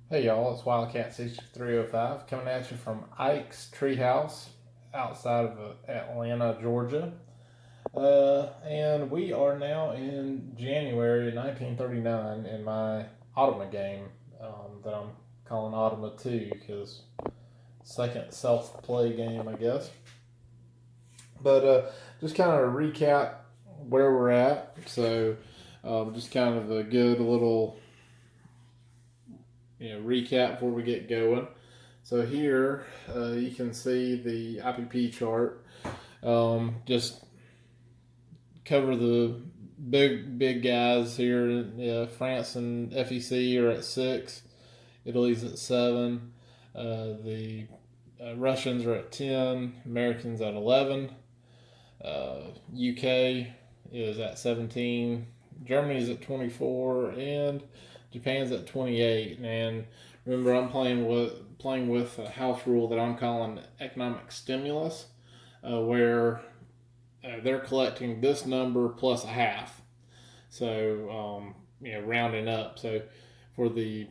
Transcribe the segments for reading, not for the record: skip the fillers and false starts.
Hey y'all, it's Wildcat 6305 coming at you from Ike's Treehouse outside of Atlanta, Georgia. And we are now in January 1939 in my Automa game that I'm calling Automa 2 because second self play game, I guess. But just kind of recap where we're at. So, just kind of a good little recap before we get going. So here you can see the IPP chart. Just cover the big guys here. France and FEC are at 6. Italy's at 7. The Russians are at 10. Americans at 11. UK is at 17. Germany's at 24, and Japan's at 28. And remember, I'm playing with a house rule that I'm calling economic stimulus, where they're collecting this number plus a half. So rounding up. So for the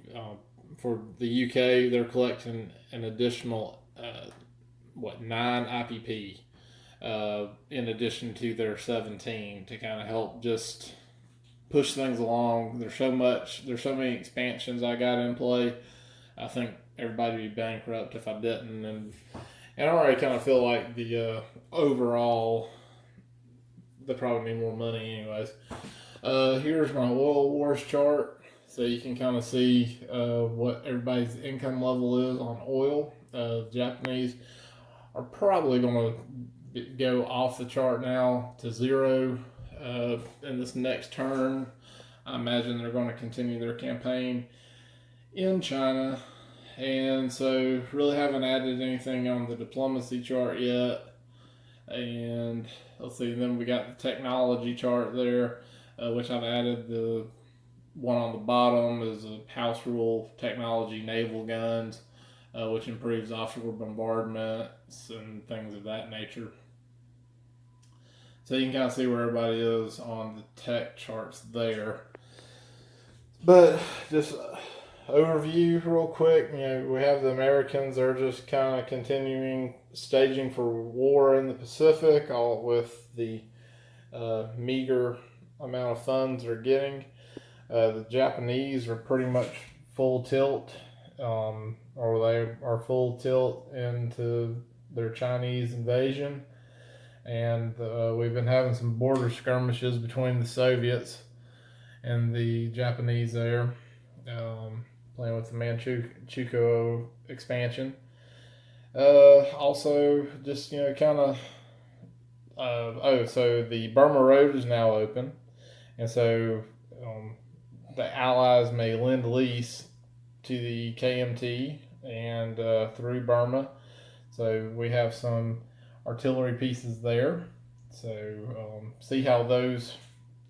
for the UK, they're collecting an additional 9 IPP. In addition to their 17 to kind of help just push things along. There's so many expansions I got in play. I think everybody would be bankrupt if I didn't, and I already kind of feel like the overall they probably need more money anyways. Here's my oil wars chart, so you can kind of see what everybody's income level is on oil. The Japanese are probably going to go off the chart now to 0 in this next turn. I imagine they're going to continue their campaign in China. And so, really haven't added anything on the diplomacy chart yet. And let's see, then we got the technology chart there, which I've added. The one on the bottom is a house rule technology naval guns, which improves offshore bombardments and things of that nature. So you can kind of see where everybody is on the tech charts there. But just overview real quick. We have the Americans. They're just kind of continuing staging for war in the Pacific, all with the meager amount of funds they're getting. The Japanese are pretty much full tilt, or they are full tilt into their Chinese invasion. And we've been having some border skirmishes between the Soviets and the Japanese there, playing with the Manchukuo expansion. Also, just kind of. So the Burma Road is now open, and so the Allies may lend lease to the KMT and through Burma. So we have some artillery pieces there. So see how those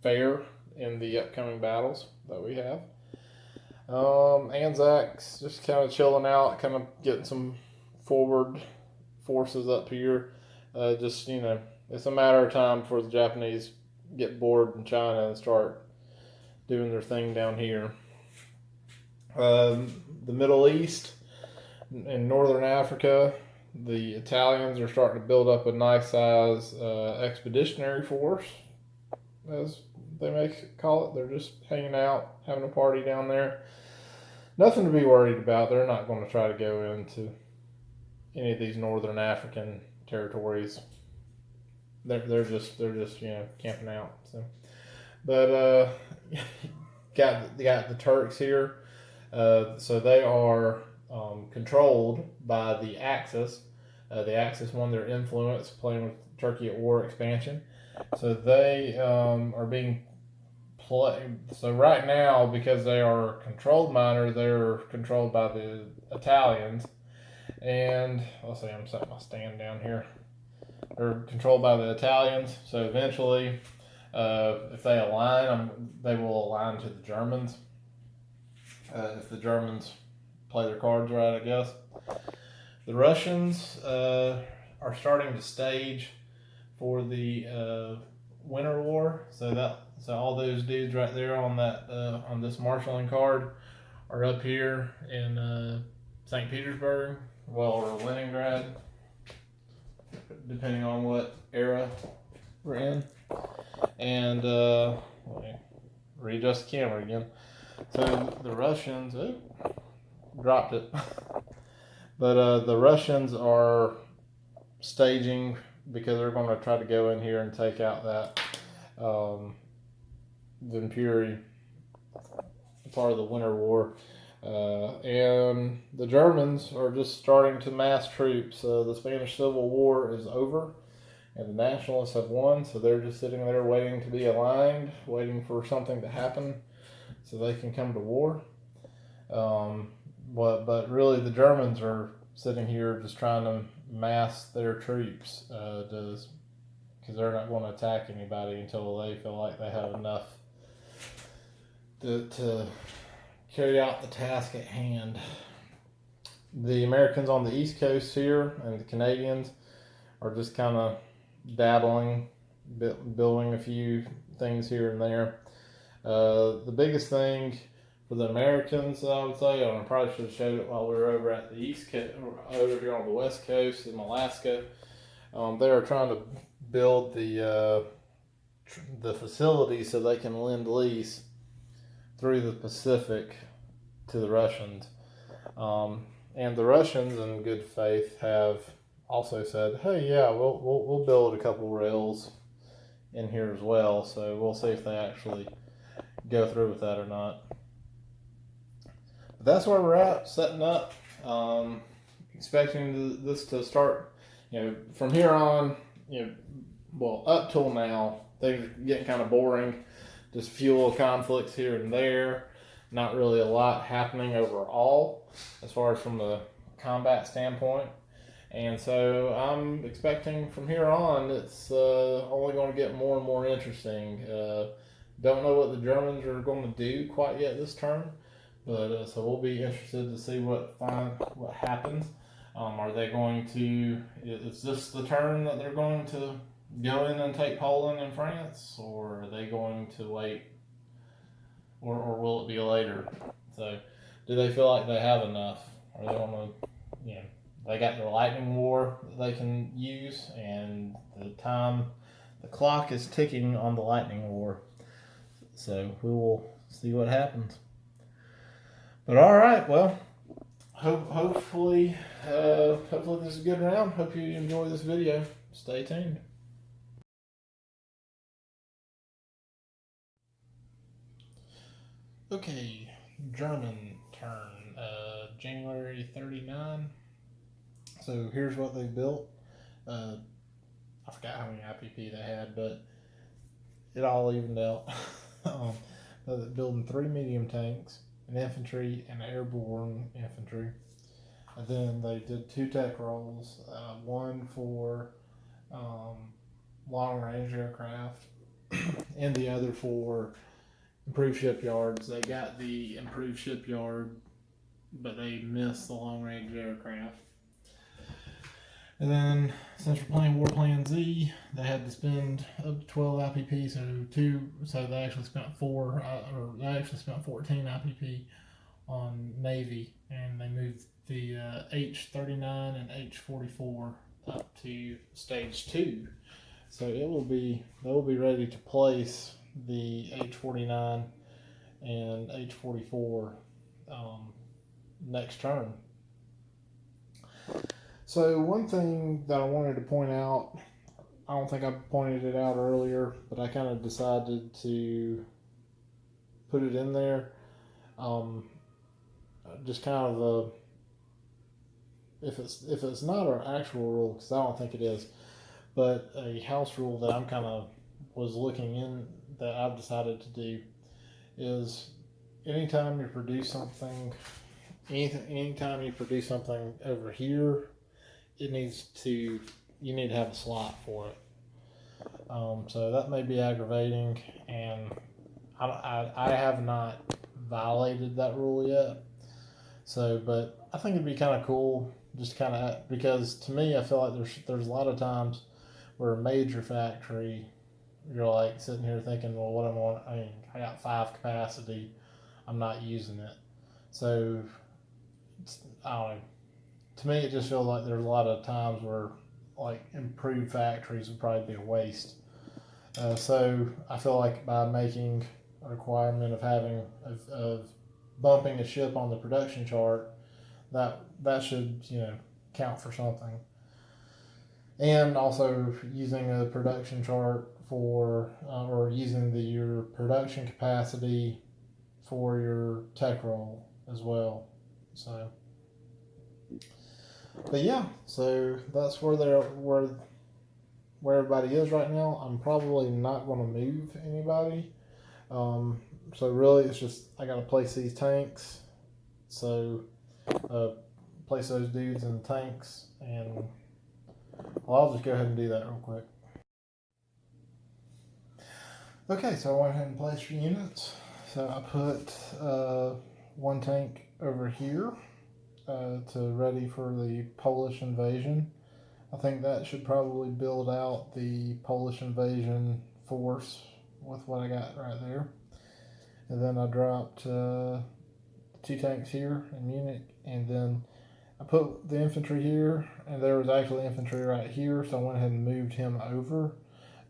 fare in the upcoming battles that we have. Anzacs just kind of chilling out, kind of getting some forward forces up here. Just it's a matter of time before the Japanese get bored in China and start doing their thing down here. The Middle East and Northern Africa, the Italians are starting to build up a nice size expeditionary force, as they may call it. They're just hanging out, having a party down there. Nothing to be worried about. They're not going to try to go into any of these northern African territories. They're just camping out. So, but got the Turks here. So they are controlled by the Axis. The Axis won their influence playing with Turkey at war expansion. So they are being played. So right now, because they are controlled minor, they're controlled by the Italians. And let's see, I'm setting my stand down here. They're controlled by the Italians. So eventually, if they align, they will align to the Germans. If the Germans play their cards right, I guess. The Russians are starting to stage for the Winter War. So all those dudes right there on that on this marshalling card are up here in St. Petersburg, well, or Leningrad, depending on what era we're in. And let me readjust the camera again. So the Russians, dropped it. But the Russians are staging because they're going to try to go in here and take out that Vimpuri, part of the Winter War. And the Germans are just starting to mass troops. The Spanish Civil War is over, and the Nationalists have won, so they're just sitting there waiting to be aligned, waiting for something to happen so they can come to war. But really, the Germans are sitting here just trying to mass their troops, because they're not going to attack anybody until they feel like they have enough to carry out the task at hand. The Americans on the East Coast here and the Canadians are just kind of dabbling, building a few things here and there. The biggest thing for the Americans, I would say, and I probably should have showed it while we were over at the East Coast, over here on the West Coast in Alaska. They are trying to build the facility so they can lend lease through the Pacific to the Russians. And the Russians, in good faith, have also said, "Hey, yeah, we'll build a couple rails in here as well." So we'll see if they actually go through with that or not. But that's where we're at, setting up, expecting this to start. From here on, up till now, things are getting kind of boring. Just fuel conflicts here and there. Not really a lot happening overall as far as from the combat standpoint. And so I'm expecting from here on it's only going to get more and more interesting. Don't know what the Germans are going to do quite yet this turn, but so we'll be interested to see what happens. Are they going to? Is this the turn that they're going to go in and take Poland and France, or are they going to wait, or will it be later? So, do they feel like they have enough? Are they going to, they got their lightning war that they can use, and the clock is ticking on the lightning war. So we will see what happens. But all right, well, hopefully this is a good round. Hope you enjoy this video. Stay tuned. Okay, German turn, January 39. So here's what they built. I forgot how many IPP they had, but it all evened out. Building 3 medium tanks, an infantry, and airborne infantry. And then they did 2 tech rolls, one for long range aircraft, and the other for improved shipyards. They got the improved shipyard, but they missed the long range aircraft. And then, since we're playing Warplan Z, they had to spend up to 12 IPP, so they actually spent 14 IPP on Navy, and they moved the H-39 and H-44 up to stage 2. So they will be ready to place the H-49 and H-44 next turn. So one thing that I wanted to point out, I don't think I pointed it out earlier, but I kind of decided to put it in there. Just kind of if it's not an actual rule, because I don't think it is, but a house rule that I'm kind of was looking in that I've decided to do is anytime you produce something over here, you need to have a slot for it. So that may be aggravating, and I have not violated that rule yet. So, but I think it'd be kind of cool, just kind of, because to me, I feel like there's a lot of times where a major factory, you're like sitting here thinking, well, I got 5 capacity, I'm not using it. So I don't know. To me, it just feels like there's a lot of times where like improved factories would probably be a waste. So I feel like by making a requirement of having of bumping a ship on the production chart, that should count for something. And also using a production chart for or using your production capacity for your tech roll as well. So, but yeah, so that's where everybody is right now. I'm probably not going to move anybody. So really, it's just I got to place these tanks. So place those dudes in the tanks, and I'll just go ahead and do that real quick. Okay, so I went ahead and placed your units. So I put one tank over here to ready for the Polish invasion. I think that should probably build out the Polish invasion force with what I got right there. And then I dropped 2 tanks here in Munich, and then I put the infantry here, and there was actually infantry right here, so I went ahead and moved him over.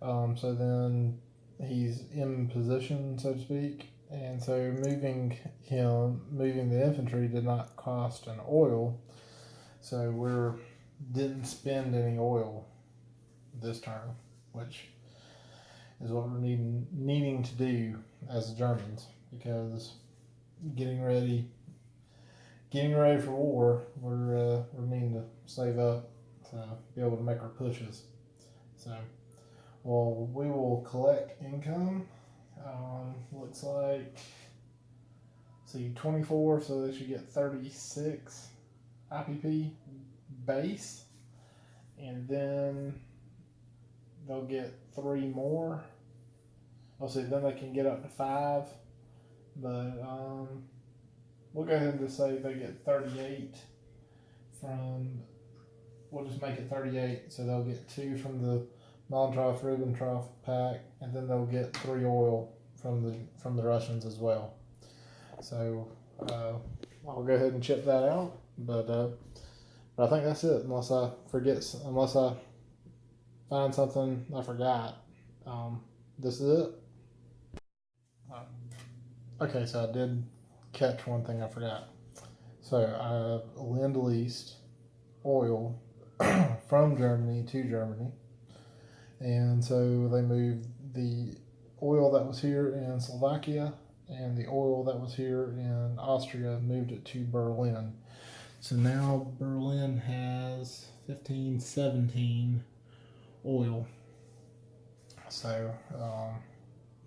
So then he's in position, so to speak. And so moving the infantry did not cost an oil. So didn't spend any oil this turn, which is what we're needing to do as the Germans, because getting ready for war, we're needing to save up to be able to make our pushes. So, well, we will collect income. Looks like, see, 24, so they should get 36 IPP base, and then they'll get 3 more. I'll see, then they can get up to 5, but we'll go ahead and just say they get 38 from, we'll just make it 38, so they'll get 2 from the Molotov-Ribbentrop pack, and then they'll get 3 oil from the Russians as well. So I'll go ahead and chip that out, but I think that's it, unless I find something I forgot. This is it. Okay, so I did catch one thing I forgot. So I lend-leased oil from Germany to Germany, and so they moved the oil that was here in Slovakia and the oil that was here in Austria, moved it to Berlin. So now Berlin has 1517 oil. So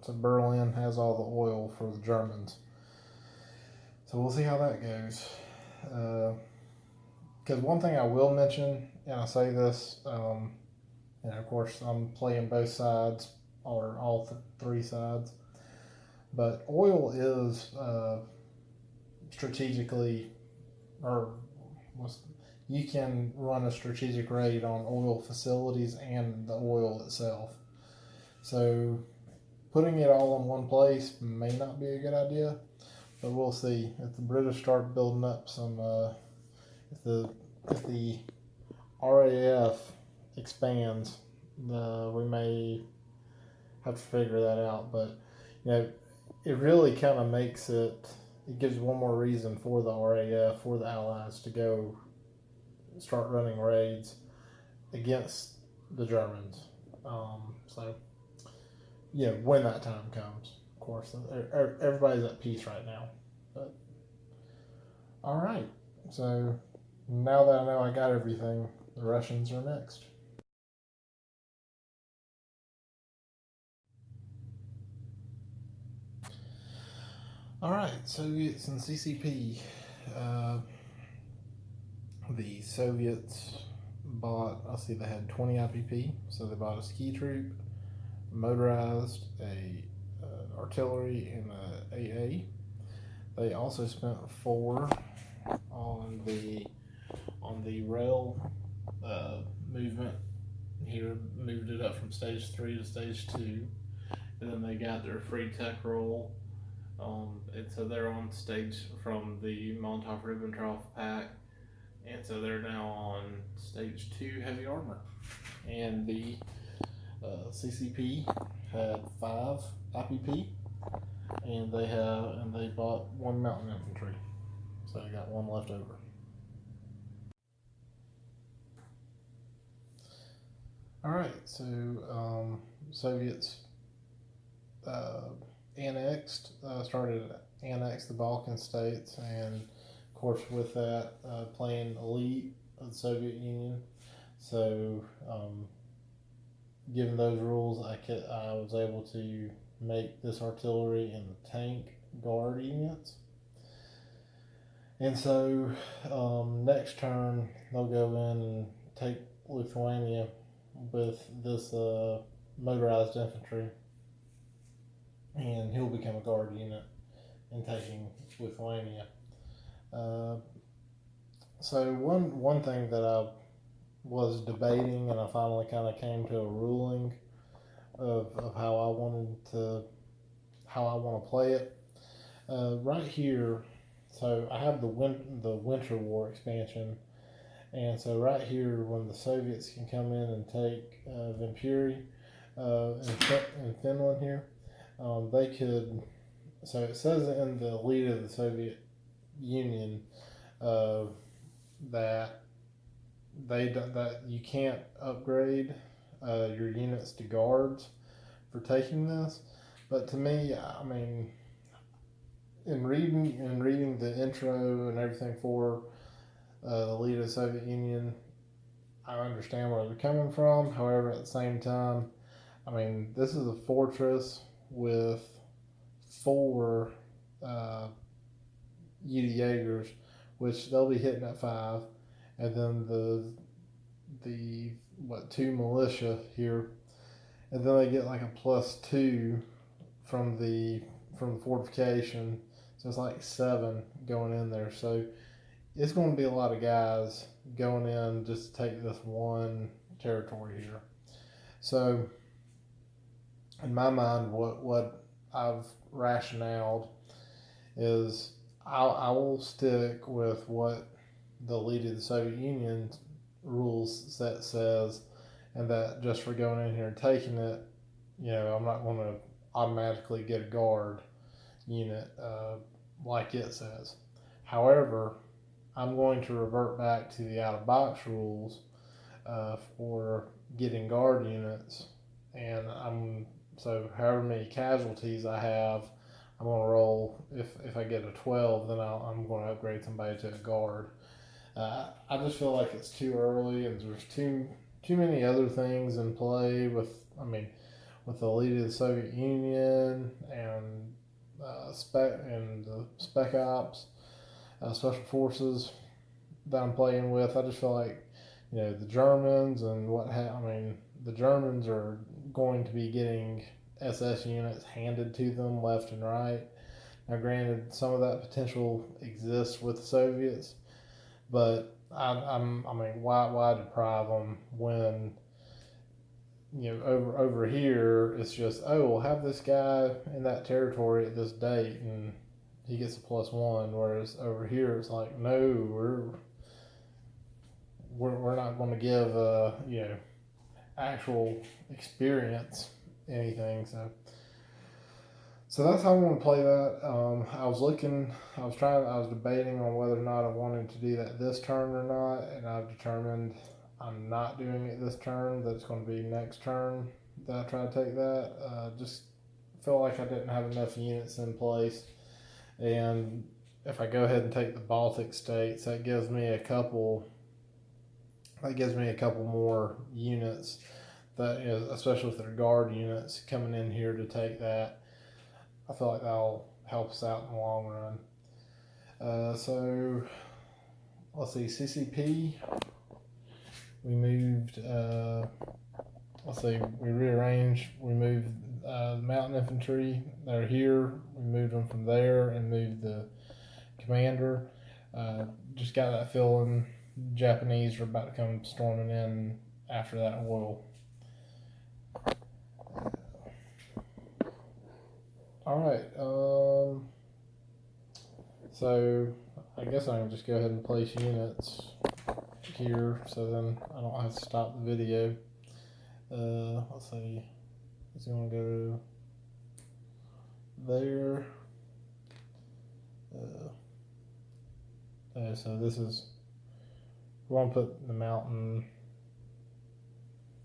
Berlin has all the oil for the Germans. So we'll see how that goes. Because one thing I will mention, and I say this, and of course I'm playing both sides, or all 3 sides, but oil is strategically, or you can run a strategic raid on oil facilities and the oil itself. So putting it all in one place may not be a good idea, but we'll see. If the British start building up some, if the RAF expands, we may have to figure that out. But it really kind of makes it gives one more reason for the RAF, for the Allies, to go start running raids against the Germans. So when that time comes, of course, everybody's at peace right now. But all right, so now that I know I got everything, the Russians are next. All right, Soviets and CCP. The Soviets bought, I see they had 20 IPP, so they bought a ski troop, motorized, a artillery, and a AA. They also spent 4 on the rail movement. Here, moved it up from stage 3 to stage 2, and then they got their free tech roll And so they're on stage from the Molotov-Ribbentrop Pact, and so they're now on stage 2 heavy armor. And the CCP had 5 IPP, and they bought 1 mountain infantry, so they got 1 left over. All right, so Soviets started to annex the Balkan states, and of course with that playing elite of the Soviet Union. So given those rules, I was able to make this artillery and the tank guard units. And so next turn they'll go in and take Lithuania with this motorized infantry, and he'll become a guard unit in taking Lithuania. So one thing that I was debating, and I finally kind of came to a ruling of how I want to play it. Right here, so I have the Winter War expansion, and so right here, when the Soviets can come in and take Vimpuri in Finland here, they could. So it says in the lead of the Soviet Union that that you can't upgrade your units to guards for taking this. But to me, I mean, in reading the intro and everything for the lead of the Soviet Union, I understand where they're coming from. However, at the same time, I mean, this is a fortress with 4 Jaegers, which they'll be hitting at 5, and then the 2 militia here, and then they get like a +2 from the fortification, so it's like 7 going in there. So it's going to be a lot of guys going in just to take this one territory here. So in my mind, what I've rationaled is I will stick with what the lead of the Soviet Union rules set says, and that just for going in here and taking it, I'm not going to automatically get a guard unit like it says. However, I'm going to revert back to the out-of-box rules for getting guard units, and so however many casualties I have, I'm going to roll. If I get a 12, then I'm going to upgrade somebody to a guard. I just feel like it's too early, and there's too many other things in play with the lead of the Soviet Union and the Spec Ops, Special Forces that I'm playing with. I just feel like the Germans and the Germans are going to be getting SS units handed to them left and right. Now, granted, some of that potential exists with the Soviets, but why deprive them when over here it's just, oh, we'll have this guy in that territory at this date and he gets a +1, whereas over here it's like, no, we're not going to give actual experience anything. So that's how I want to play that. I was debating on whether or not I wanted to do that this turn or not, and I've determined I'm not doing it this turn, that it's going to be next turn that I try to take that. Just felt like I didn't have enough units in place, and if I go ahead and take the Baltic states, that gives me a couple more units, that especially if they're guard units coming in here to take that. I feel like that'll help us out in the long run. So let's see, CCP. We moved. We rearranged. We moved mountain infantry. They're here. We moved them from there and moved the commander. Just got that feeling Japanese are about to come storming in after that oil. All right. So I guess I can just go ahead and place units here, so then I don't have to stop the video. Let's see. Is he want to go there? So this is, we want to put the mountain.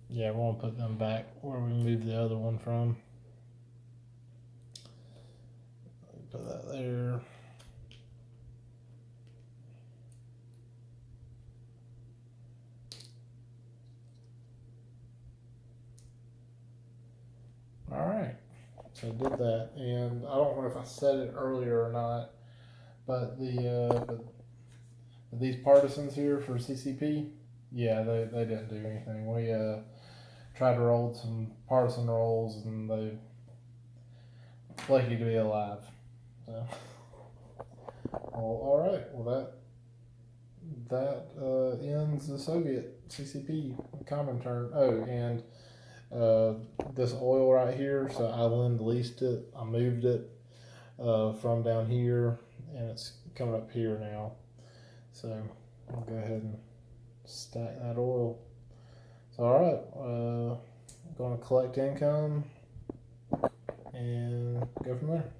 Yeah, we want to put them back where we moved the other one from. Put that there. All right. So I did that, and I don't know if I said it earlier or not, but these partisans here for CCP, yeah, they didn't do anything. We tried to roll some partisan rolls, and they lucky to be alive. So, well, all right. Well, that ends the Soviet CCP Comintern. Oh, and this oil right here. So I leased it. I moved it from down here, and it's coming up here now. So I'll go ahead and stack that oil. So all right, going to collect income and go from there.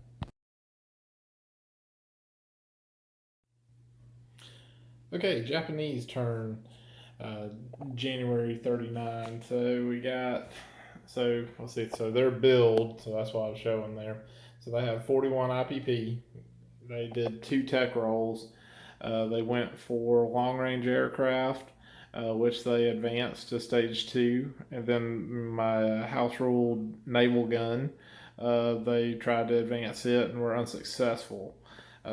Okay, Japanese turn, January 39. So we got, so let's see, so their build, so that's what I was showing there. So they have 41 IPP. They did 2 tech rolls. They went for long range aircraft, which they advanced to stage 2. And then my house ruled naval gun, they tried to advance it and were unsuccessful.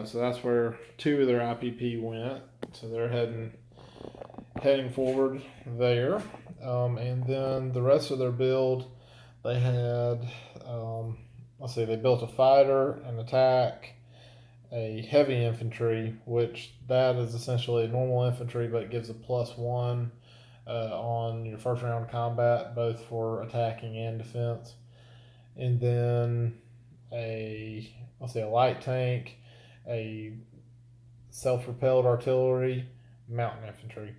So that's where 2 of their IPP went. So they're heading forward there. And then the rest of their build, they had, let's see, they built a fighter, an attack, a heavy infantry, which that is essentially normal infantry, but it gives a +1 on your first round combat, both for attacking and defense. And then a light tank, a self-propelled artillery, mountain infantry.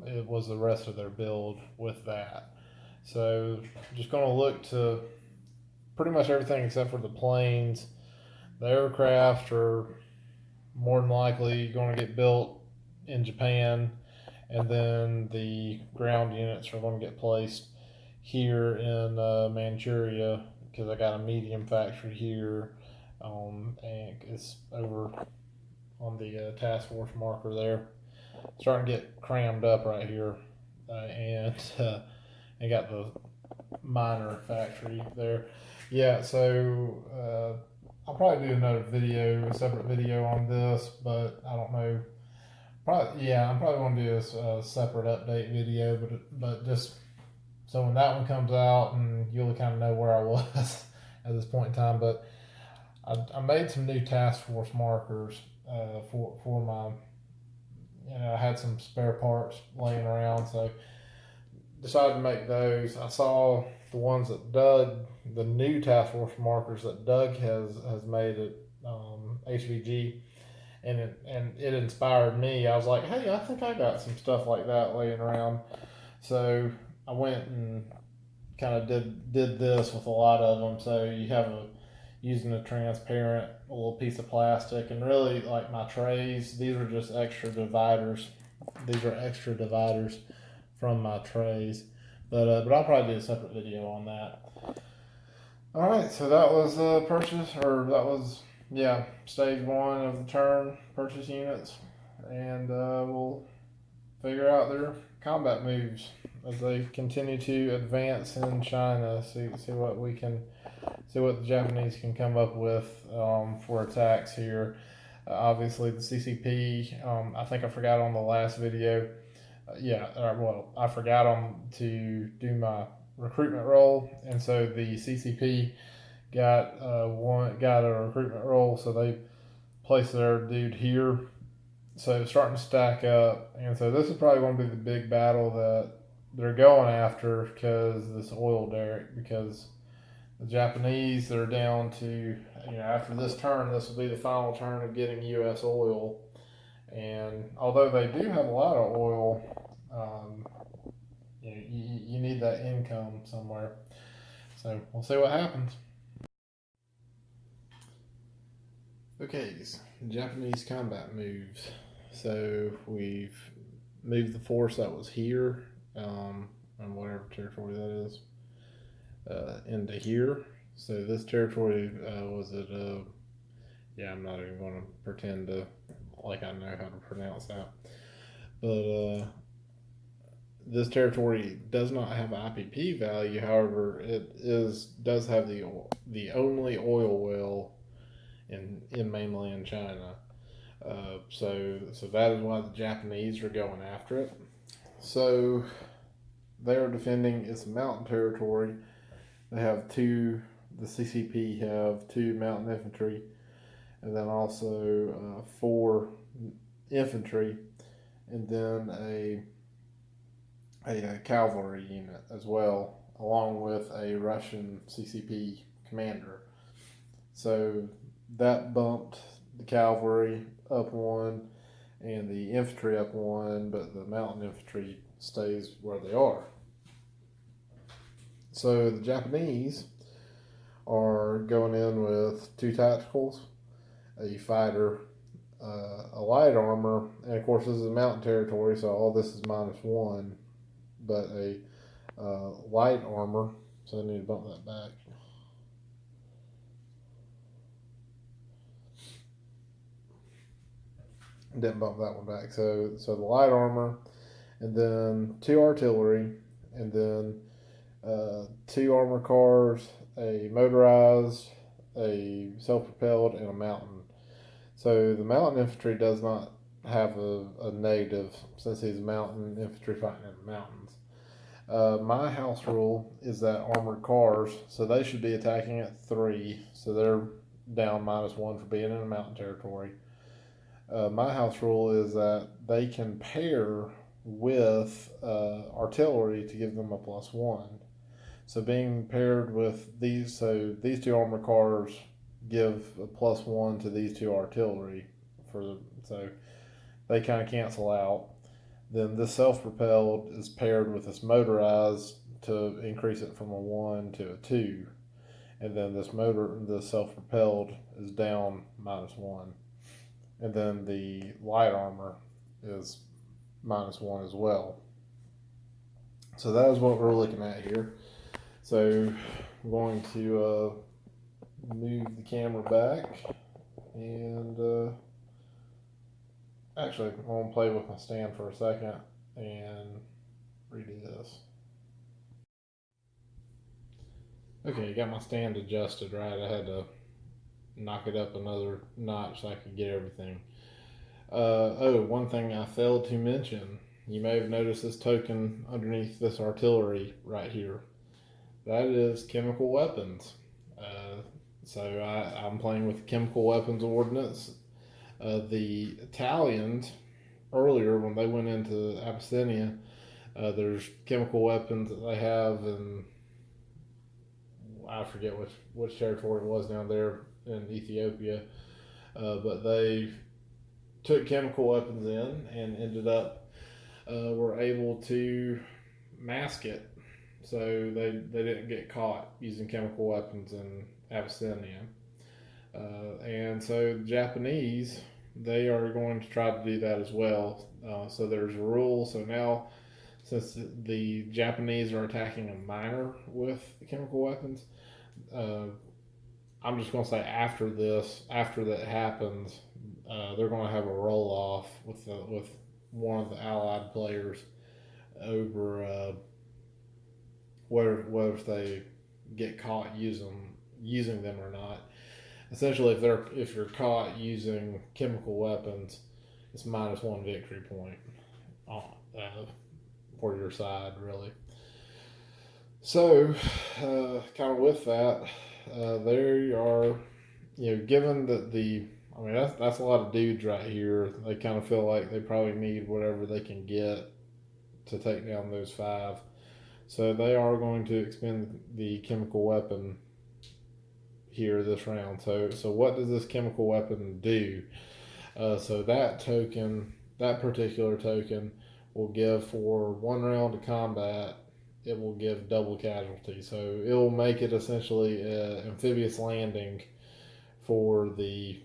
It was the rest of their build with that. So just going to look to pretty much everything except for the planes. The aircraft are more than likely going to get built in Japan, and then the ground units are going to get placed here in Manchuria, because I got a medium factory here, and it's over on the task force marker there. Starting to get crammed up right here, and got the minor factory there. Yeah, so I'll probably do another video, a separate video on this, but I don't know. I'm probably going to do a separate update video, but just so when that one comes out, and you'll kind of know where I was at this point in time. But I made some new task force markers for my. I had some spare parts laying around, so decided to make those. I saw the ones that the new task force markers that Doug has made at HVG, and it inspired me. I was like, hey, I think I got some stuff like that laying around. So I went and kind of did this with a lot of them. So you have using a transparent little piece of plastic, and really like my trays, these are just extra dividers. These are extra dividers from my trays, but I'll probably do a separate video on that. All right, so that was stage 1 of the turn, purchase units, and we'll figure out their combat moves as they continue to advance in China. See what the Japanese can come up with for attacks here. Obviously, the CCP. I think I forgot on the last video. I forgot to do my recruitment roll, and so the CCP got a recruitment roll, so they placed their dude here. So it's starting to stack up, and so this is probably going to be the big battle that they're going after, because this oil derrick, because The Japanese, they're down to, after this turn, this will be the final turn of getting U.S. oil. And although they do have a lot of oil, you need that income somewhere. So we'll see what happens. Okay, Japanese combat moves. So we've moved the force that was here, on whatever territory that is, into here. So this territory was at, I'm not even going to pretend to like I know how to pronounce that. But this territory does not have IPP value. However, does have the only oil well in mainland China. So that is why the Japanese are going after it. So they are defending its mountain territory. They have the CCP have 2 mountain infantry, and then also 4 infantry, and then a cavalry unit as well, along with a Russian CCP commander. So that bumped the cavalry up 1 and the infantry up 1, but the mountain infantry stays where they are. So the Japanese are going in with 2 tacticals, a fighter, a light armor, and of course this is a mountain territory, so all this is -1, but a light armor, so I need to bump that back. Didn't bump that one back. So the light armor, and then 2 artillery, and then 2 armor cars, a motorized, a self-propelled, and a mountain. So the mountain infantry does not have a negative, since he's mountain infantry fighting in the mountains. My house rule is that armored cars, so they should be attacking at 3, so they're down -1 for being in a mountain territory. My house rule is that they can pair with artillery to give them a +1. So being paired with these 2 armored cars give a +1 to these 2 artillery, so they kind of cancel out. Then this self-propelled is paired with this motorized to increase it from a 1 to a 2, and then this self-propelled is down -1, and then the light armor is -1 as well. So that is what we're looking at here. So I'm going to move the camera back, and actually I'm going to play with my stand for a second and redo this. Okay, got my stand adjusted right. I had to knock it up another notch so I could get everything. One thing I failed to mention. You may have noticed this token underneath this artillery right here. That is chemical weapons. So I'm playing with chemical weapons ordnance. The Italians, earlier when they went into Abyssinia, there's chemical weapons that they have, and I forget which territory it was down there in Ethiopia, but they took chemical weapons in and ended up were able to mask it, so they didn't get caught using chemical weapons in Abyssinia. And so the Japanese, they are going to try to do that as well. So there's a rule. So now, since the Japanese are attacking a miner with chemical weapons, I'm just going to say after that happens, they're going to have a roll off with one of the allied players over whether they get caught using them or not. Essentially, if you're caught using chemical weapons, it's -1 victory point for your side, really. So, kind of with that, they are, given that that's a lot of dudes right here. They kind of feel like they probably need whatever they can get to take down those 5. So they are going to expend the chemical weapon here this round. So what does this chemical weapon do? So that particular token will give for 1 round of combat. It will give double casualty. So it will make it essentially an amphibious landing for the.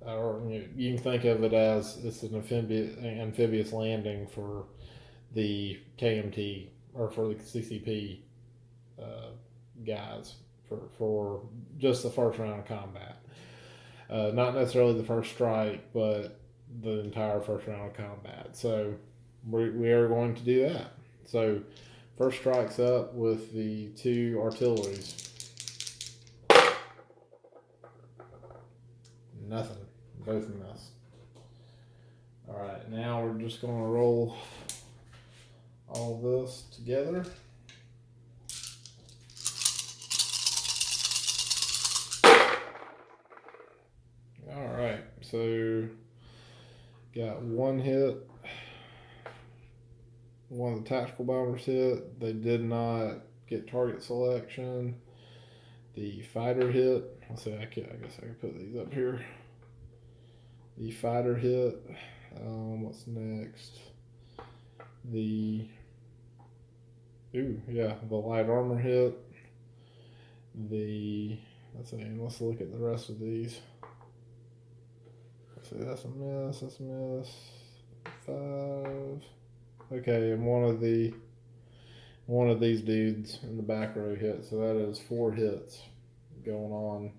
Or you can think of it as it's an amphibious landing for the KMT or for the CCP guys for just the first round of combat. Not necessarily the first strike, but the entire first round of combat. So we are going to do that. So first strike's up with the 2 artilleries. Nothing. Both missed. Alright, now we're just going to roll all this together. Alright, so got 1 hit. One of the tactical bombers hit. They did not get target selection. The fighter hit. Let's see, I guess I can put these up here. The fighter hit. What's next? The light armor hit. Let's look at the rest of these. Let's see, that's a miss. That's a miss. 5. Okay, and one of these dudes in the back row hit. So that is 4 hits going on.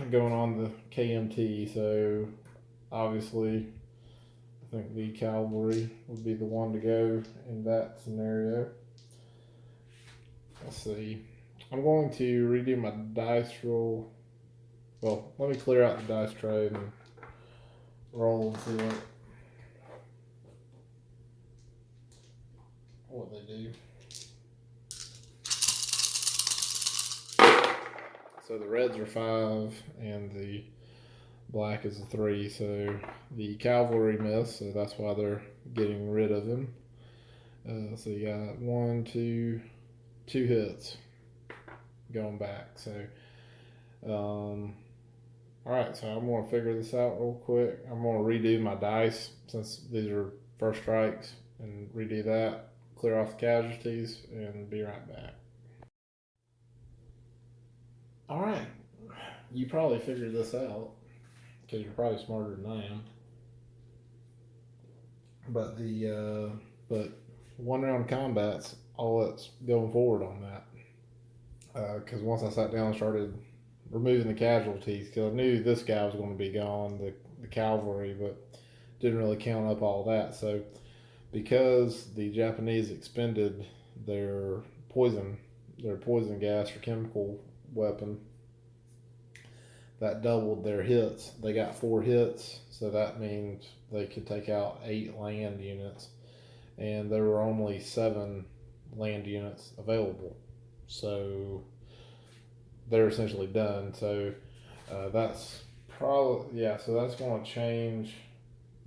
Going on the KMT. So obviously, I think the cavalry would be the one to go in that scenario. Let's see. I'm going to redo my dice roll. Well, let me clear out the dice tray and roll and see what they do. So the reds are 5 and the black is a 3. So the cavalry miss, so that's why they're getting rid of him. So you got 2 hits going back. So, all right. So I'm gonna figure this out real quick. I'm gonna redo my dice since these are first strikes and redo that. Clear off the casualties and be right back. All right, you probably figured this out because you're probably smarter than I am. But but 1 round combat's all that's going forward on that. Because once I sat down and started removing the casualties, because I knew this guy was going to be gone, the cavalry, but didn't really count up all that. So because the Japanese expended their poison gas or chemical weapon, that doubled their hits. They got 4 hits, so that means they could take out 8 land units, and there were only 7 land units available. So they're essentially done. So that's probably, so that's going to change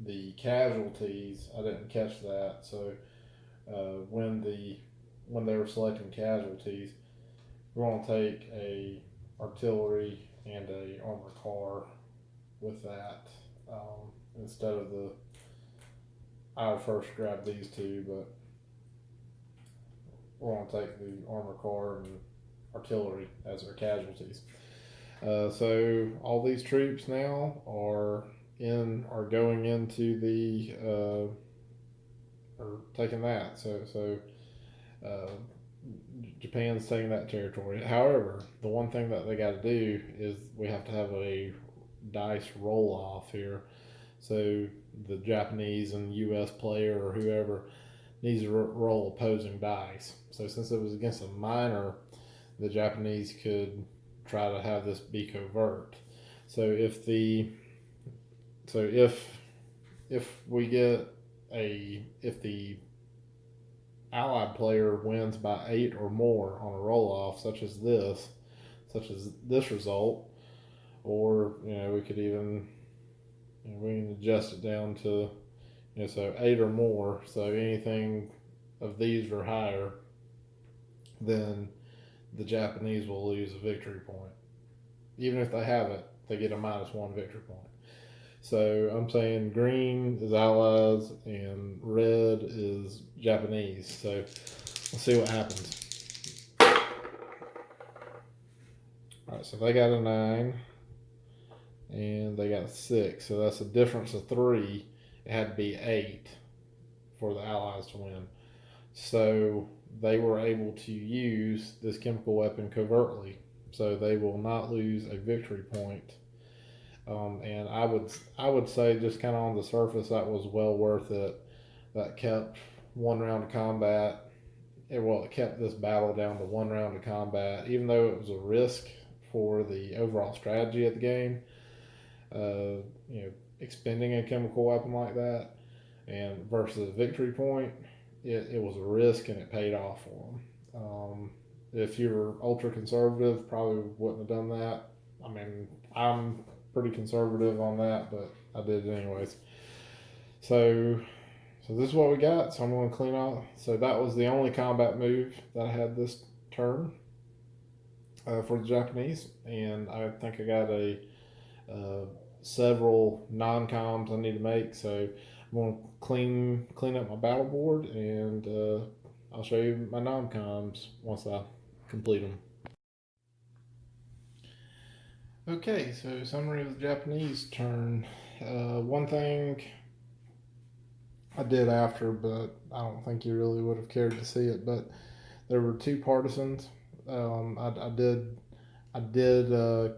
the casualties. I didn't catch that. So when they were selecting casualties, we're going to take a artillery and a armored car with that instead of I first grabbed these 2, but we're going to take the armored car and artillery as our casualties. So all these troops now are going into the or taking that. So Japan's taking that territory. However, the one thing that they got to do is we have to have a dice roll off here. So the Japanese and U.S. player or whoever needs to roll opposing dice. So since it was against a minor, the Japanese could try to have this be covert. So if the allied player wins by 8 or more on a roll off, such as this result, or we could even we can adjust it down to so 8 or more. So anything of these or higher, then the Japanese will lose a victory point. Even if they haven't, they get a -1 victory point. So I'm saying green is Allies and red is Japanese. So we'll see what happens. All right, so they got a 9 and they got a 6. So that's a difference of 3. It had to be 8 for the Allies to win. So they were able to use this chemical weapon covertly. So they will not lose a victory point. And I would say just kind of on the surface that was well worth it. That kept one round of combat. It kept this battle down to one round of combat, even though it was a risk for the overall strategy of the game. Expending a chemical weapon like that, and versus a victory point, it was a risk and it paid off for them. If you were ultra conservative, probably wouldn't have done that. I mean, I'm pretty conservative on that, but I did it anyways. So this is what we got. So I'm going to clean out. So that was the only combat move that I had this turn for the Japanese, and I think I got several non-coms I need to make. So I'm going to clean up my battle board, and I'll show you my non-coms once I complete them. Okay, so summary of the Japanese turn. One thing I did after, but I don't think you really would have cared to see it, but there were 2 partisans. I did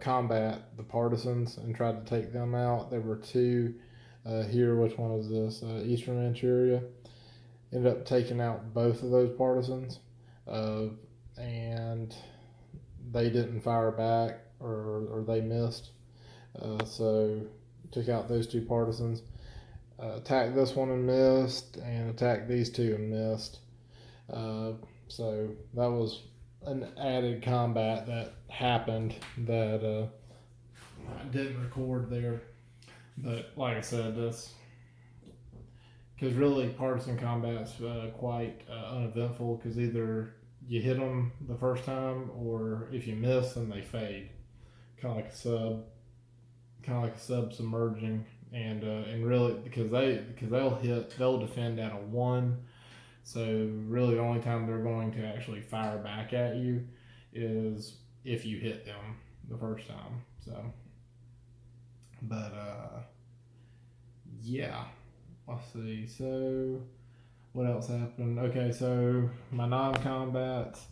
combat the partisans and tried to take them out. There were 2 here. Which one was this? Eastern Manchuria. Ended up taking out both of those partisans, and they didn't fire back, or they missed. So took out those 2 partisans. Attacked this one and missed, and attacked these 2 and missed. So that was an added combat that happened that I didn't record there. But like I said, this because really partisan combat's quite uneventful, because either you hit them the first time, or if you miss, then they fade, kind of like a sub submerging, and really because they'll defend at a 1. So really the only time they're going to actually fire back at you is if you hit them the first time. So, but yeah, let's see. So what else happened? Okay, so my non-combats,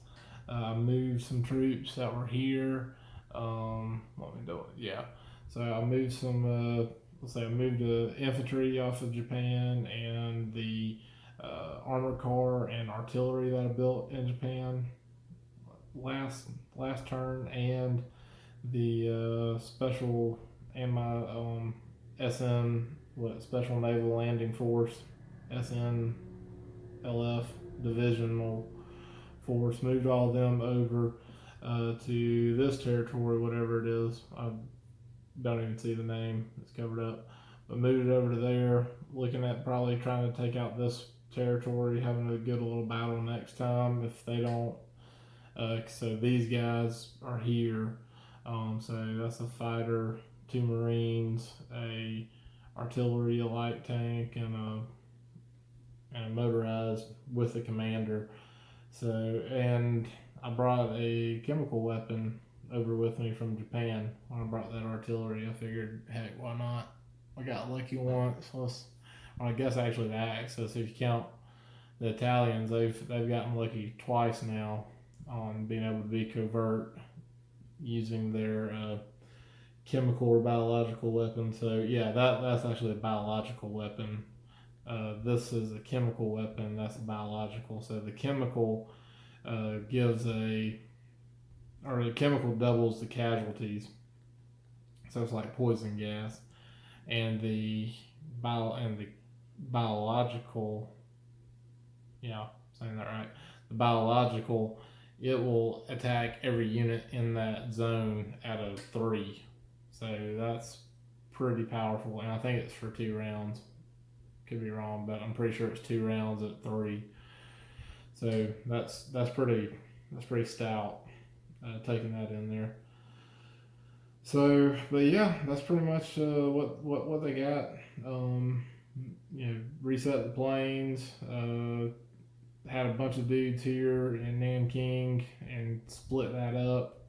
moved some troops that were here. Let me do it. Yeah. So I moved some. Let's say I moved the infantry off of Japan, and the armored car and artillery that I built in Japan last turn, and the special and my Special Naval Landing Force SNLF divisional force, moved all of them over to this territory, whatever it is. I don't even see the name; it's covered up. But moved it over to there, looking at probably trying to take out this territory, having a good little battle next time if they don't. So these guys are here. So that's a fighter, 2 Marines, a artillery, a light tank, and a motorized with a commander. So, and I brought a chemical weapon over with me from Japan when I brought that artillery. I figured, heck, why not? I got lucky once. I guess actually the Axis, if you count the Italians, they've gotten lucky twice now on being able to be covert using their chemical or biological weapon. So yeah, that's actually a biological weapon. This is a chemical weapon. That's a biological. So the chemical the chemical doubles the casualties. So it's like poison gas, and the biological. Yeah, saying that right. The biological, it will attack every unit in that zone at a 3. So that's pretty powerful, and I think it's for 2 rounds. Could be wrong, but I'm pretty sure it's 2 rounds at 3. So that's pretty stout. taking that in there. So, but yeah, that's pretty much what they got. Reset the planes. Had a bunch of dudes here in Nanking and split that up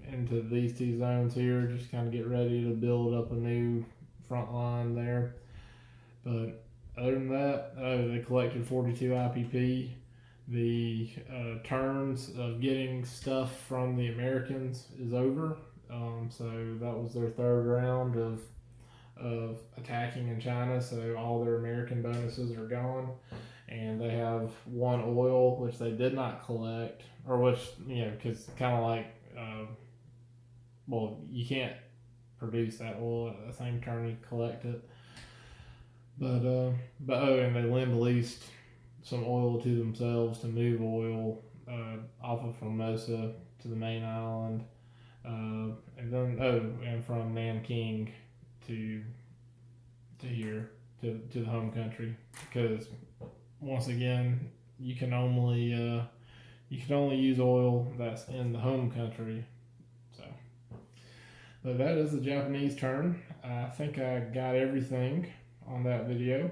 into these two zones here. Just kind of get ready to build up a new front line there. But other than that, they collected 42 IPP. The turns of getting stuff from the Americans is over. So that was their third round of attacking in China. So all their American bonuses are gone, and they have one oil which they did not collect, or which because kind of like you can't produce that oil at the same turn you collect it. But and they lend-leased some oil to themselves to move oil off of Formosa to the main island, and then and from Nanking to here to the home country, because once again you can only use oil that's in the home country. So, but that is the Japanese turn. I think I got everything on that video.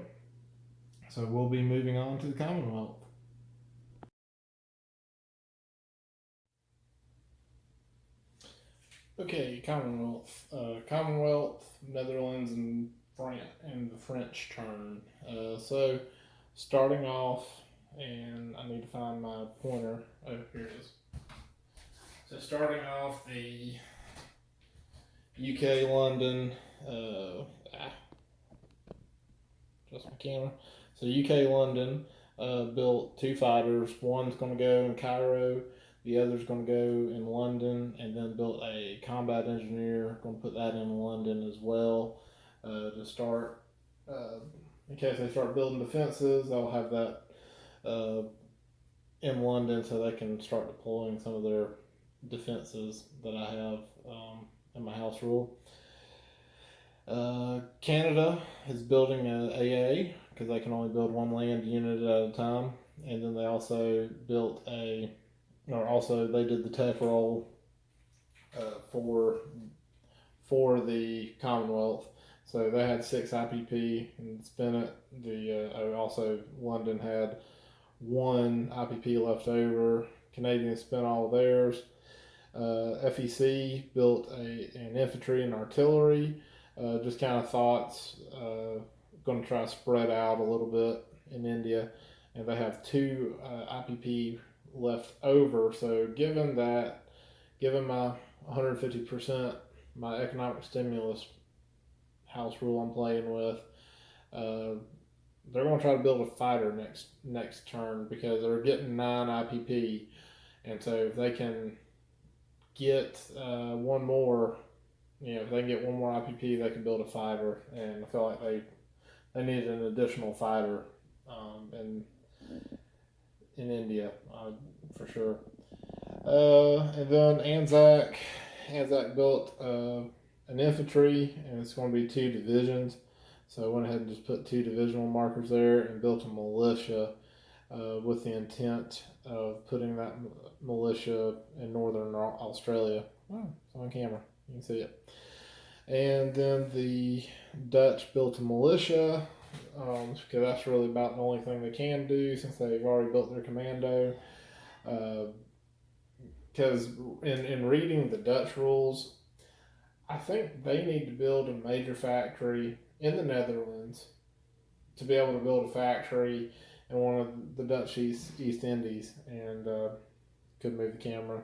So we'll be moving on to the Commonwealth. Okay, Commonwealth. Commonwealth, Netherlands, and France, and the French turn. So starting off, and I need to find my pointer. Oh, here it is. So starting off, the UK, London, just my camera. So UK, London built two fighters. One's going to go in Cairo, the other's going to go in London, and then built a combat engineer, going to put that in London as well to start. In case they start building defenses, they'll have that in London so they can start deploying some of their defenses that I have in my house rule. Canada is building an AA because they can only build one land unit at a time, and then they also built they did the tech roll for the Commonwealth. So they had 6 IPP and spent it. Also London had 1 IPP left over. Canadians spent all theirs. FEC built an infantry and artillery. Just kind of thoughts. Going to try to spread out a little bit in India, and they have 2 IPP left over. So given my 150% my economic stimulus house rule I'm playing with, they're going to try to build a fighter next turn because they're getting 9 IPP, and so if they can get one more. If they can get one more IPP, they can build a fighter, and I feel like they need an additional fighter in India for sure. And then Anzac built an infantry, and it's going to be 2 divisions. So I went ahead and just put 2 divisional markers there and built a militia with the intent of putting that militia in northern Australia. Oh, it's on camera. You can see it. And then the Dutch built a militia because that's really about the only thing they can do since they've already built their commando. Because in reading the Dutch rules, I think they need to build a major factory in the Netherlands to be able to build a factory in one of the Dutch East Indies, and couldn't move the camera.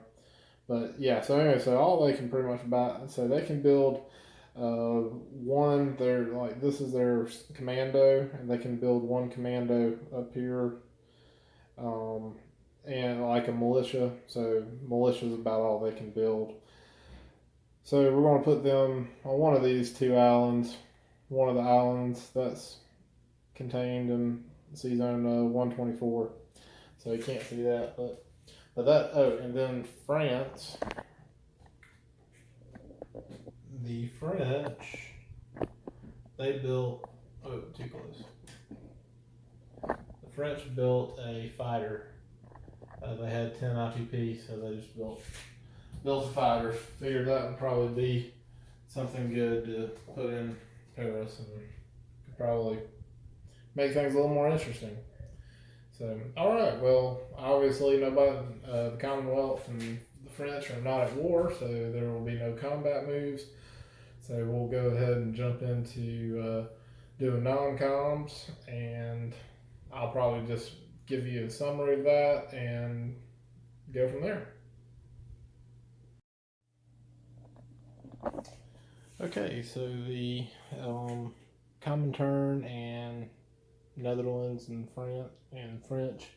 But yeah, so anyway, so all they can pretty much buy, so they can build one, this is their commando, and they can build 1 commando up here, and like a militia. So militia is about all they can build. So we're going to put them on one of these 2 islands, one of the islands that's contained in Sea Zone 124. So you can't see that, but that, and then France. The French, they built, too close. The French built a fighter. They had 10 IPP, so they just built built a fighter. Figured that would probably be something good to put in Paris and could probably make things a little more interesting. So, all right. Well, obviously, nobody, the Commonwealth and the French are not at war, so there will be no combat moves. So we'll go ahead and jump into doing non-coms, and I'll probably just give you a summary of that and go from there. Okay, so the Comintern and Netherlands and French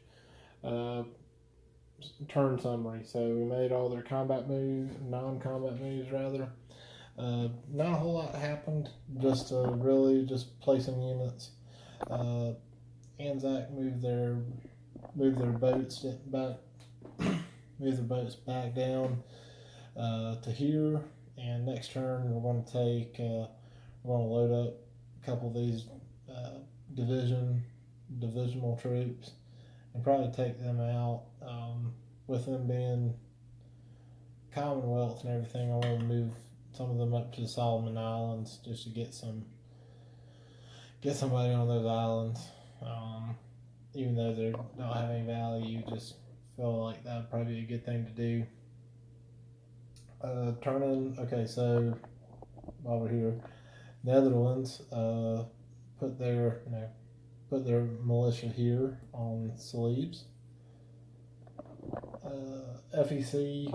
turn summary. So we made all their combat moves, non-combat moves rather. Not a whole lot happened. Just really just placing units. Anzac moved their boats back, moved their boats back down to here. And next turn we're going to take we're going to load up a couple of these divisional troops and probably take them out. With them being Commonwealth and everything, I want to move some of them up to the Solomon Islands just to get somebody on those islands. Even though they don't have any value, just feel like that would probably be a good thing to do. Okay, so while we're here, Netherlands put their militia here on Celebes. FEC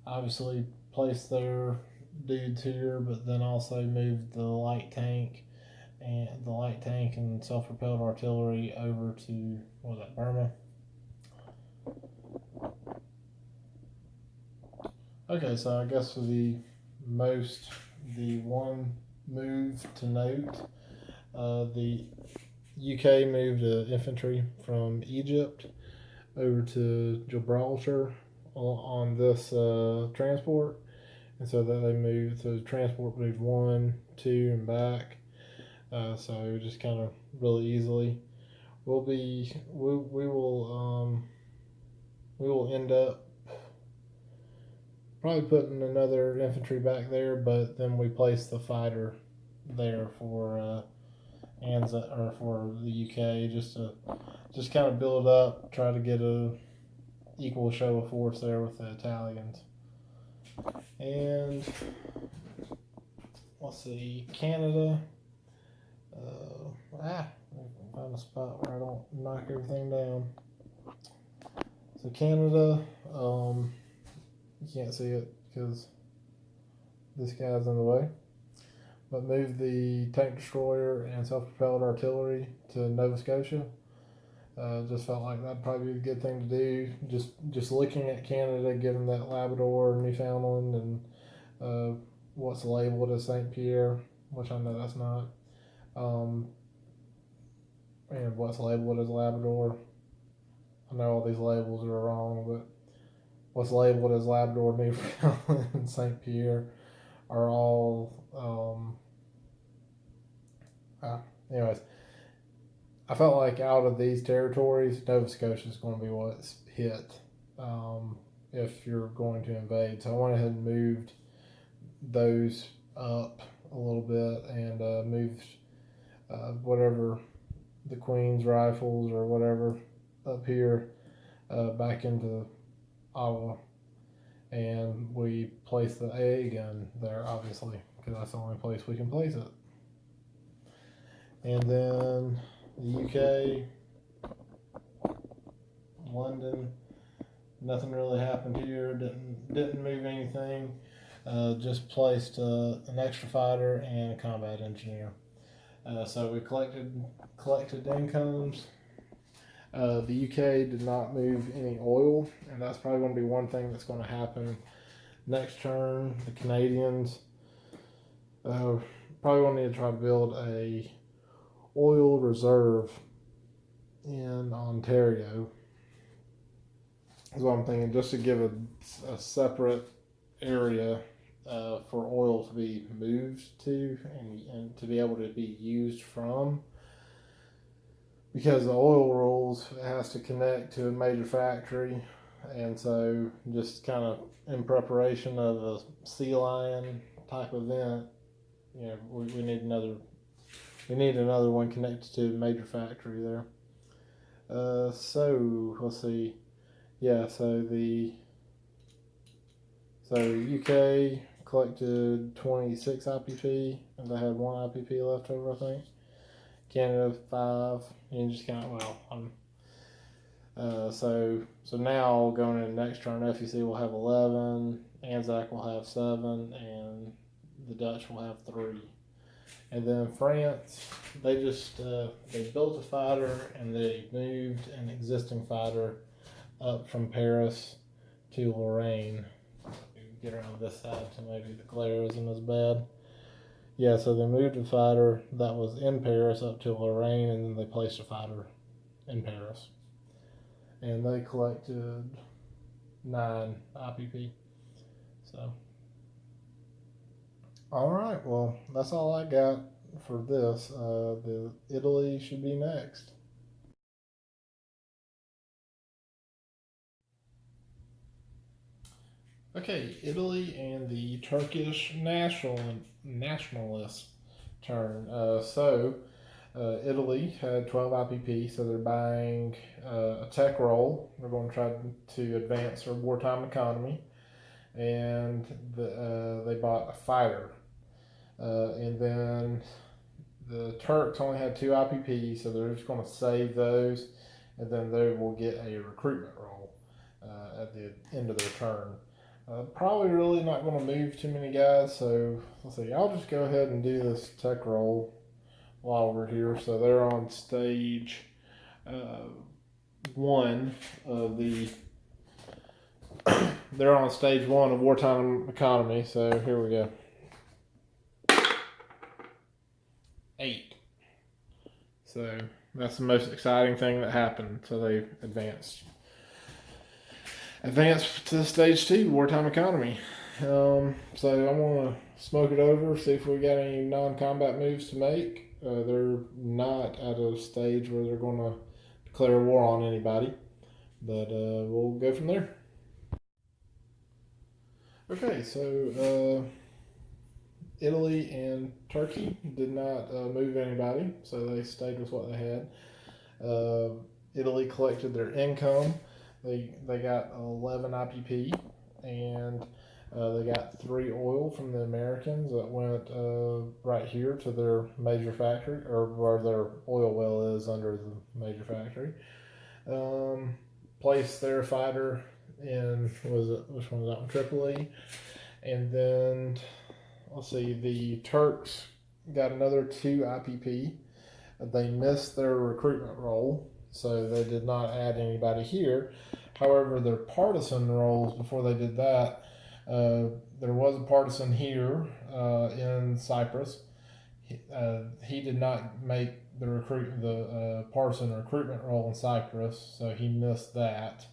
obviously placed their dudes here, but then also moved the light tank and self-propelled artillery over to Burma. Okay, so I guess the one move to note, the UK moved infantry from Egypt over to Gibraltar on this transport, and so that they moved. So the transport moved 1, 2, and back. So just kind of really easily. We will end up probably putting another infantry back there, but then we place the fighter there for Anzac or for the UK just kind of build up, try to get a equal show of force there with the Italians. And let's see, Canada. Find a spot where I don't knock everything down. So Canada, you can't see it because this guy's in the way. But move the tank destroyer and self-propelled artillery to Nova Scotia. Just felt like that'd probably be a good thing to do. Just looking at Canada, given that Labrador, Newfoundland, and what's labeled as St. Pierre, which I know that's not, and what's labeled as Labrador. I know all these labels are wrong, but what's labeled as Labrador, Newfoundland, and St. Pierre are all. Anyways, I felt like out of these territories, Nova Scotia is going to be what's hit if you're going to invade. So I went ahead and moved those up a little bit and moved whatever the Queen's Rifles or whatever up here back into Ottawa. And we placed the AA gun there, obviously, because that's the only place we can place it. And then the UK, London, nothing really happened here. Didn't move anything. Just placed an extra fighter and a combat engineer. So we collected incomes. The UK did not move any oil, and that's probably going to be one thing that's going to happen next turn. The Canadians probably going to need to try to build a oil reserve in Ontario is what I'm thinking, just to give a separate area for oil to be moved to and to be able to be used from, because the oil rules, it has to connect to a major factory and so just kind of in preparation of a sea lion type event, we need another one connected to a major factory there. So let's see. Yeah, so UK collected 26 IPP, and they had one IPP left over, I think. Canada 5, and just kind of so now going into next turn, FEC will have 11, Anzac will have 7, and the Dutch will have 3. And then France, they built a fighter and they moved an existing fighter up from Paris to Lorraine. Get around this side so maybe the glare isn't as bad. Yeah, so they moved a fighter that was in Paris up to Lorraine, and then they placed a fighter in Paris. And they collected 9 IPP. So, all right, well, that's all I got for this. The Italy should be next. Okay, Italy and the Turkish nationalist turn. Italy had 12 IPP, so they're buying a tech roll. They're going to try to advance their wartime economy, and they bought a fighter. And then the Turks only had 2 IPP, so they're just going to save those, and then they will get a recruitment roll at the end of their turn. Probably really not going to move too many guys, so let's see. I'll just go ahead and do this tech roll while we're here. So they're on stage 1 of the. They're on stage 1 of wartime economy. So here we go. 8. So that's the most exciting thing that happened. So they advanced to stage 2, wartime economy. So I'm gonna smoke it over, see if we got any non-combat moves to make. They're not at a stage where they're gonna declare war on anybody, but we'll go from there. Okay, so Italy and Turkey did not move anybody, so they stayed with what they had. Italy collected their income. They got 11 IPP, and they got 3 oil from the Americans that went right here to their major factory, or where their oil well is under the major factory. Placed their fighter in, which one was that one? Tripoli. And then, let's see, the Turks got another 2 IPP. They missed their recruitment roll, so they did not add anybody here. However, their partisan rolls, before they did that, there was a partisan here in Cyprus. He did not make the partisan recruitment roll in Cyprus, so he missed that.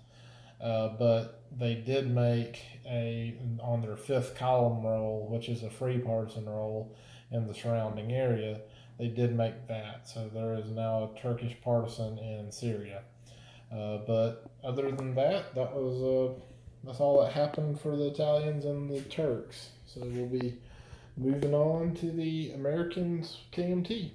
But they did make on their 5th column roll, which is a free partisan roll in the surrounding area. They did make that, so there is now a Turkish partisan in Syria. But other than that, that's all that happened for the Italians and the Turks. So we'll be moving on to the Americans KMT.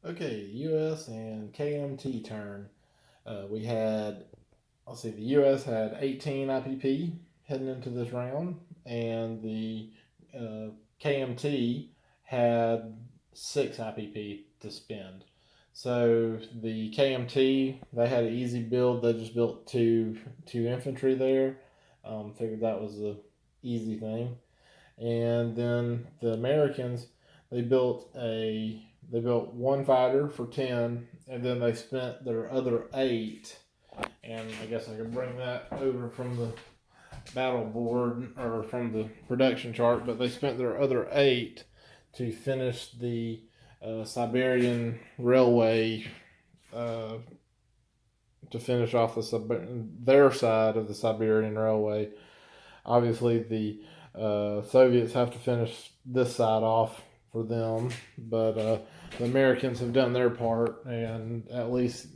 Okay, U.S. and KMT turn. We had, let's see, the U.S. had 18 IPP heading into this round, and the KMT had 6 IPP to spend. So the KMT, they had an easy build. They just built two infantry there. Figured that was the easy thing. And then the Americans, they built 1 fighter for 10, and then they spent their other 8. And I guess I can bring that over from the battle board or from the production chart, but they spent their other 8 to finish the Siberian Railway, to finish off their side of the Siberian Railway. Obviously, the Soviets have to finish this side off for them. But the Americans have done their part and at least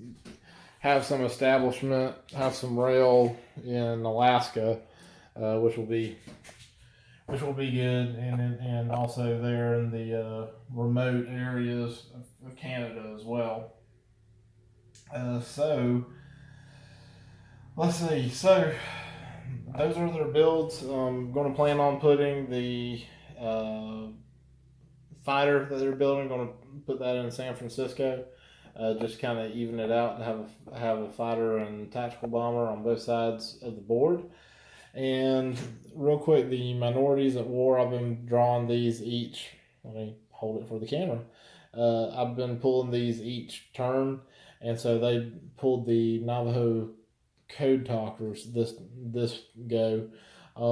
have some establishment, have some rail in Alaska, which will be good, and also there in the remote areas of Canada as well. So let's see. So those are their builds. I'm going to plan on putting the uh, fighter that they're building. Going to put that in San Francisco. Just kind of even it out and have a fighter and tactical bomber on both sides of the board. And real quick, the minorities at war. I've been drawing these each. Let me hold it for the camera. I've been pulling these each turn, and so they pulled the Navajo code talkers this go.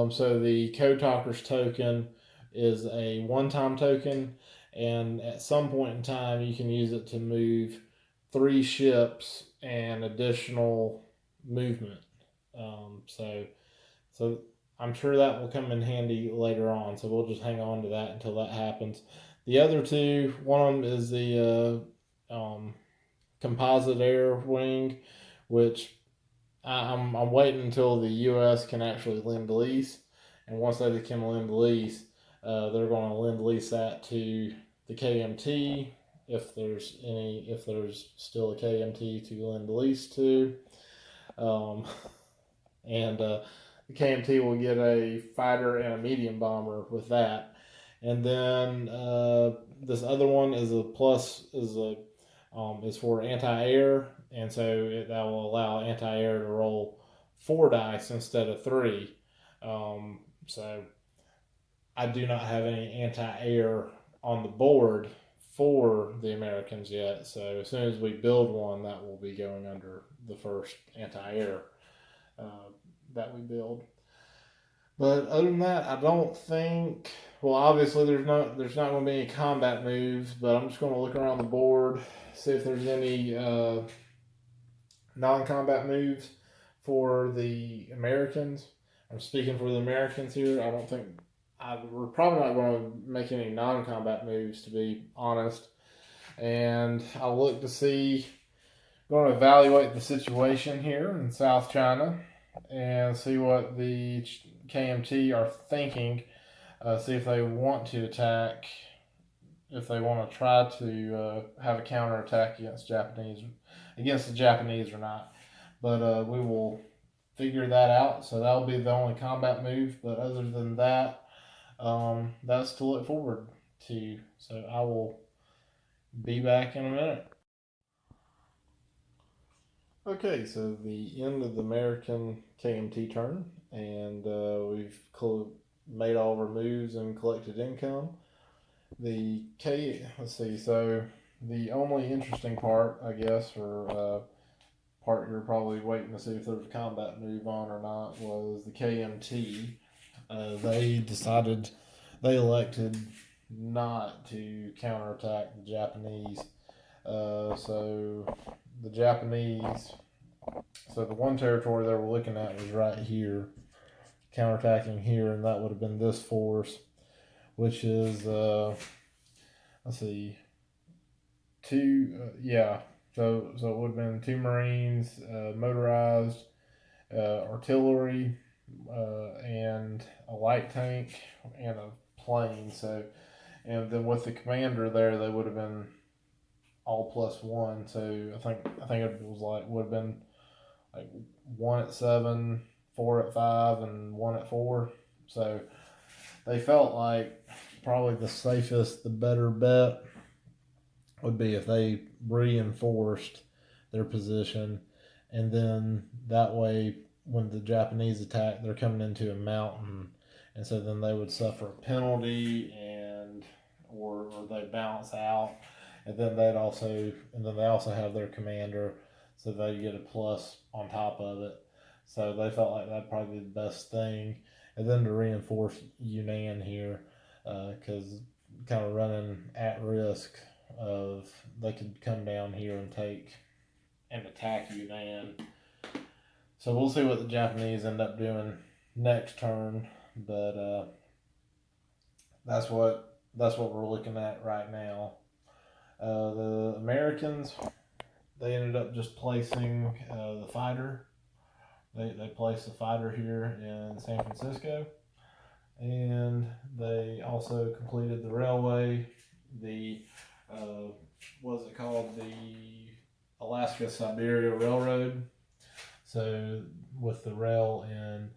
So the code talkers token is a one-time token, and at some point in time you can use it to move 3 ships and additional movement. So I'm sure that will come in handy later on. So we'll just hang on to that until that happens. The other two, one of them is the composite air wing, which I'm waiting until the U.S. can actually lend lease, and once they can lend lease, they're going to lend lease that to the KMT if there's still a KMT to lend lease to, and the KMT will get a fighter and a medium bomber with that, and then this other one is is for anti-air, and so that will allow anti-air to roll 4 dice instead of 3. So I do not have any anti-air on the board for the Americans yet. So as soon as we build one, that will be going under the first anti-air that we build. But other than that, I don't think. Well, obviously there's not going to be any combat moves, but I'm just going to look around the board, see if there's any non-combat moves for the Americans. I'm speaking for the Americans here. I don't think we're probably not going to make any non-combat moves, to be honest. And I'll look to see. Going to evaluate the situation here in South China and see what the KMT are thinking. See if they want to attack, if they want to try to have a counterattack against the Japanese or not. But we will figure that out. So that'll be the only combat move. But other than that, that's to look forward to. So I will be back in a minute. Okay, so the end of the American KMT turn, and we've made all of our moves and collected income. Let's see. So the only interesting part, I guess, or part you're probably waiting to see if there's a combat move on or not, was the KMT. They elected not to counterattack the Japanese. So the Japanese, so the one territory they were looking at was right here, counterattacking here, and that would have been this force, which is let's see, so it would have been 2 Marines, motorized, artillery, and a light tank and a plane. So, and then with the commander there, they would have been all +1. So I think it would have been like 1 at 7, 4 at 5, and 1 at 4. So they felt like probably the better bet would be if they reinforced their position, and then that way when the Japanese attack, they're coming into a mountain, and so then they would suffer a penalty or they bounce out, and then they also have their commander, so they get a plus on top of it. So they felt like that'd probably be the best thing, and then to reinforce Yunnan here, because kind of running at risk of they could come down here and attack Yunnan. So we'll see what the Japanese end up doing next turn, but that's what that's what we're looking at right now. The Americans, they ended up just placing the fighter. They placed the fighter here in San Francisco, and they also completed the railway. The what's it called? The Alaska Siberia Railroad. So with the rail in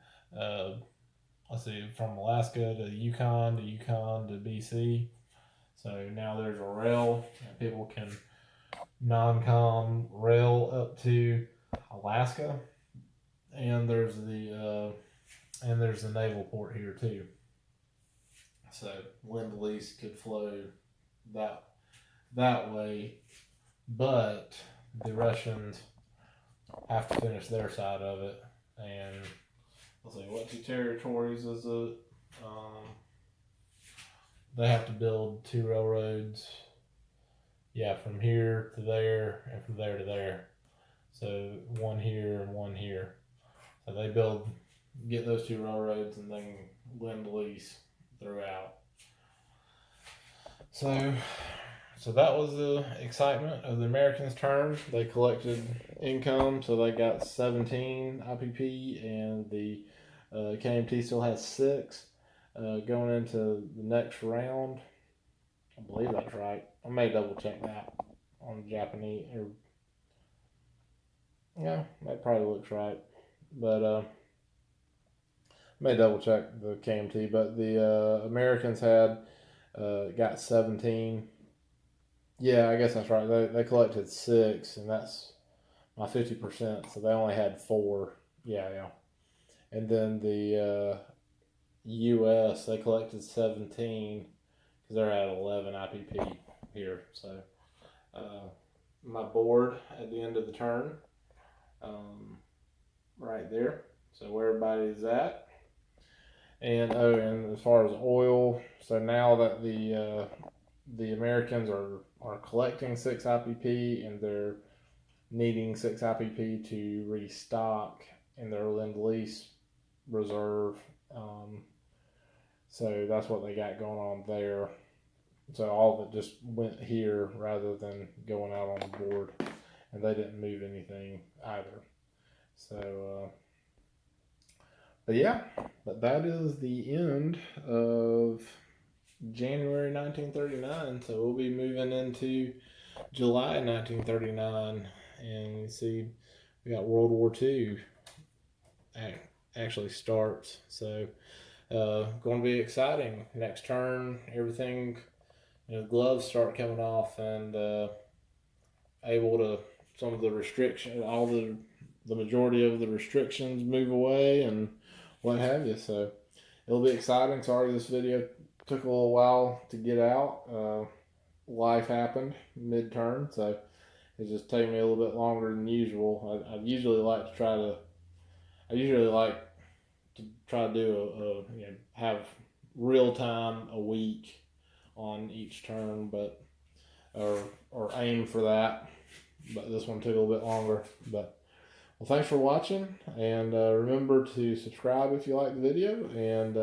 let's see, from Alaska to Yukon to BC. So now there's a rail, and people can non-com rail up to Alaska, and there's the naval port here too. So Lend-Lease could flow that way, but the Russians have to finish their side of it. And let's see, what two territories is it? They have to build 2 railroads. Yeah, from here to there and from there to there. So one here and one here. So they get those 2 railroads and then Lend-Lease throughout. So that was the excitement of the Americans' turn. They collected income, so they got 17 IPP, and the KMT still has 6. Going into the next round, I believe that's right. I may double check that on Japanese. Yeah, that probably looks right. But I may double check the KMT. But the Americans had got 17. Yeah, I guess that's right. They collected 6, and that's my 50%. So they only had 4. Yeah. And then the U.S. they collected 17 because they're at 11 IPP here. So my board at the end of the turn, right there. So where everybody's at. And and as far as oil, so now that the Americans are collecting 6 IPP and they're needing 6 IPP to restock in their Lend-Lease reserve. So that's what they got going on there. So all of it just went here rather than going out on the board, and they didn't move anything either. So, but that is the end of January 1939. So we'll be moving into July 1939, and you see we got World War II actually starts. So going to be exciting. Next turn, everything, gloves start coming off, and able to, some of the restrictions, all the majority of the restrictions move away and what have you. So it'll be exciting. Sorry this video took a little while to get out. Life happened mid-turn, so it's just taking me a little bit longer than usual. I usually like to try to do have real time a week on each turn, but or aim for that. But this one took a little bit longer. But well, thanks for watching, and remember to subscribe if you like the video. And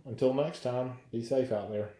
until next time, be safe out there.